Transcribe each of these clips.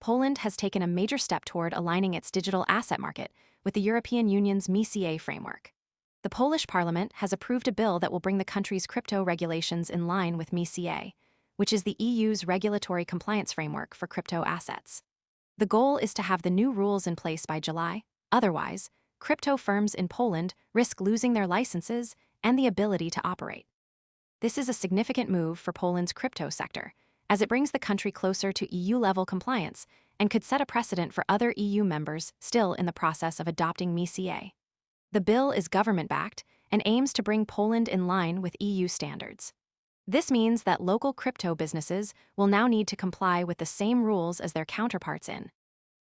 Poland has taken a major step toward aligning its digital asset market with the European Union's MiCA framework. The Polish parliament has approved a bill that will bring the country's crypto regulations in line with MiCA, which is the EU's regulatory compliance framework for crypto assets. The goal is to have the new rules in place by July. Otherwise, crypto firms in Poland risk losing their licenses and the ability to operate. This is a significant move for Poland's crypto sector, as it brings the country closer to EU-level compliance and could set a precedent for other EU members still in the process of adopting MiCA. The bill is government-backed and aims to bring Poland in line with EU standards. This means that local crypto businesses will now need to comply with the same rules as their counterparts in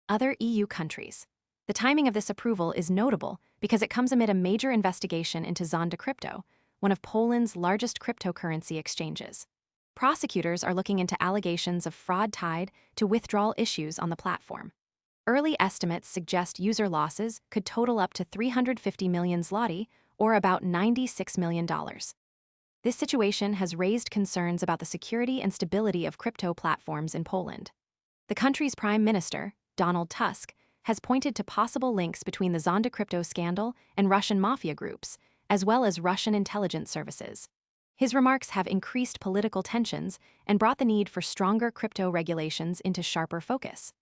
other EU countries. The timing of this approval is notable because it comes amid a major investigation into Zondacrypto, one of Poland's largest cryptocurrency exchanges. Prosecutors are looking into allegations of fraud tied to withdrawal issues on the platform. Early estimates suggest user losses could total up to 350 million zloty, or about $96 million. This situation has raised concerns about the security and stability of crypto platforms in Poland. The country's Prime Minister, Donald Tusk, has pointed to possible links between the Zondacrypto scandal and Russian mafia groups, as well as Russian intelligence services. His remarks have increased political tensions and brought the need for stronger crypto regulations into sharper focus.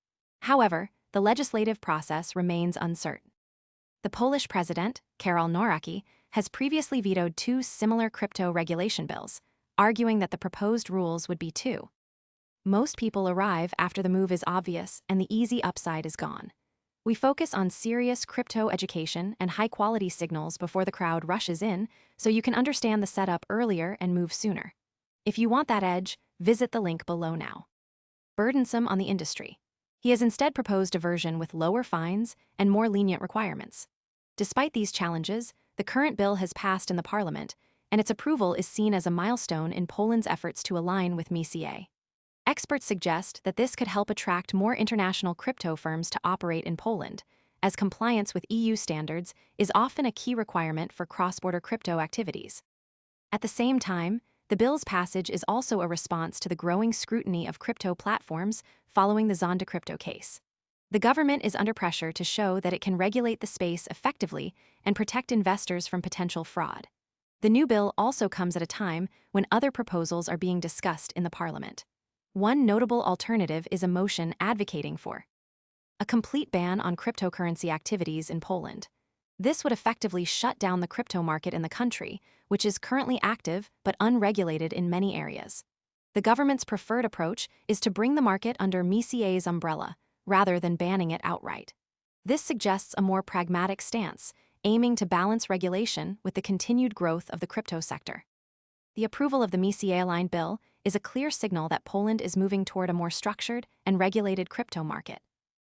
However, the legislative process remains uncertain. The Polish president, Karol Nawrocki, has previously vetoed two similar crypto regulation bills, arguing that the proposed rules would be too. Most people arrive after the move is obvious and the easy upside is gone. We focus on serious crypto education and high-quality signals before the crowd rushes in, so you can understand the setup earlier and move sooner. If you want that edge, visit the link below now. Burdensome on the industry. He has instead proposed a version with lower fines and more lenient requirements. Despite these challenges, the current bill has passed in the parliament, and its approval is seen as a milestone in Poland's efforts to align with MiCA. Experts suggest that this could help attract more international crypto firms to operate in Poland, as compliance with EU standards is often a key requirement for cross-border crypto activities. At the same time, the bill's passage is also a response to the growing scrutiny of crypto platforms following the Zondacrypto case. The government is under pressure to show that it can regulate the space effectively and protect investors from potential fraud. The new bill also comes at a time when other proposals are being discussed in the parliament. One notable alternative is a motion advocating for a complete ban on cryptocurrency activities in Poland. This would effectively shut down the crypto market in the country, which is currently active but unregulated in many areas. The government's preferred approach is to bring the market under MiCA's umbrella, rather than banning it outright. This suggests a more pragmatic stance, aiming to balance regulation with the continued growth of the crypto sector. The approval of the MiCA-aligned bill is a clear signal that Poland is moving toward a more structured and regulated crypto market.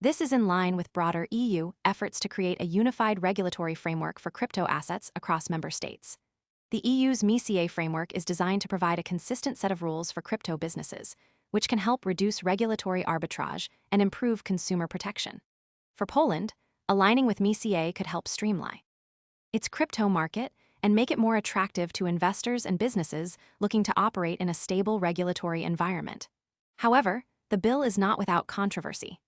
This is in line with broader EU efforts to create a unified regulatory framework for crypto assets across member states. The EU's MiCA framework is designed to provide a consistent set of rules for crypto businesses, which can help reduce regulatory arbitrage and improve consumer protection. For Poland, aligning with MiCA could help streamline its crypto market and make it more attractive to investors and businesses looking to operate in a stable regulatory environment. However, the bill is not without controversy.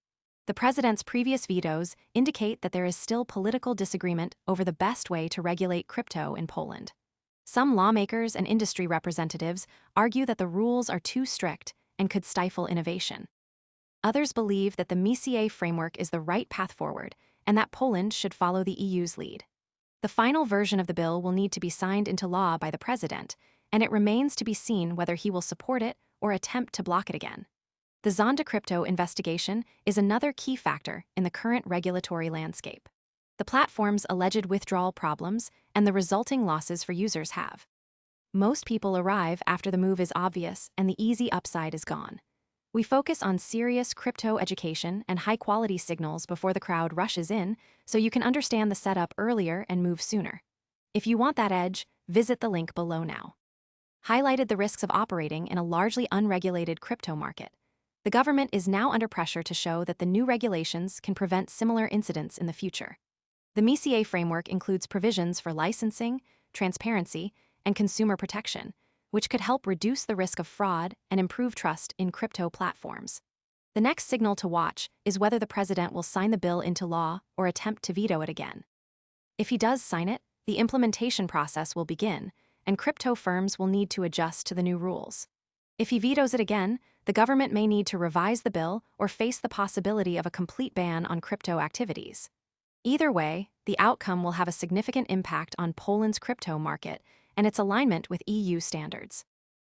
The president's previous vetoes indicate that there is still political disagreement over the best way to regulate crypto in Poland. Some lawmakers and industry representatives argue that the rules are too strict and could stifle innovation. Others believe that the MiCA framework is the right path forward and that Poland should follow the EU's lead. The final version of the bill will need to be signed into law by the president, and it remains to be seen whether he will support it or attempt to block it again. The Zondacrypto investigation is another key factor in the current regulatory landscape. The platform's alleged withdrawal problems and the resulting losses for users have. Most people arrive after the move is obvious and the easy upside is gone. We focus on serious crypto education and high-quality signals before the crowd rushes in, so you can understand the setup earlier and move sooner. If you want that edge, visit the link below now. Highlighted the risks of operating in a largely unregulated crypto market. The government is now under pressure to show that the new regulations can prevent similar incidents in the future. The MiCA framework includes provisions for licensing, transparency, and consumer protection, which could help reduce the risk of fraud and improve trust in crypto platforms. The next signal to watch is whether the president will sign the bill into law or attempt to veto it again. If he does sign it, the implementation process will begin, and crypto firms will need to adjust to the new rules. If he vetoes it again, the government may need to revise the bill or face the possibility of a complete ban on crypto activities. Either way, the outcome will have a significant impact on Poland's crypto market and its alignment with EU standards.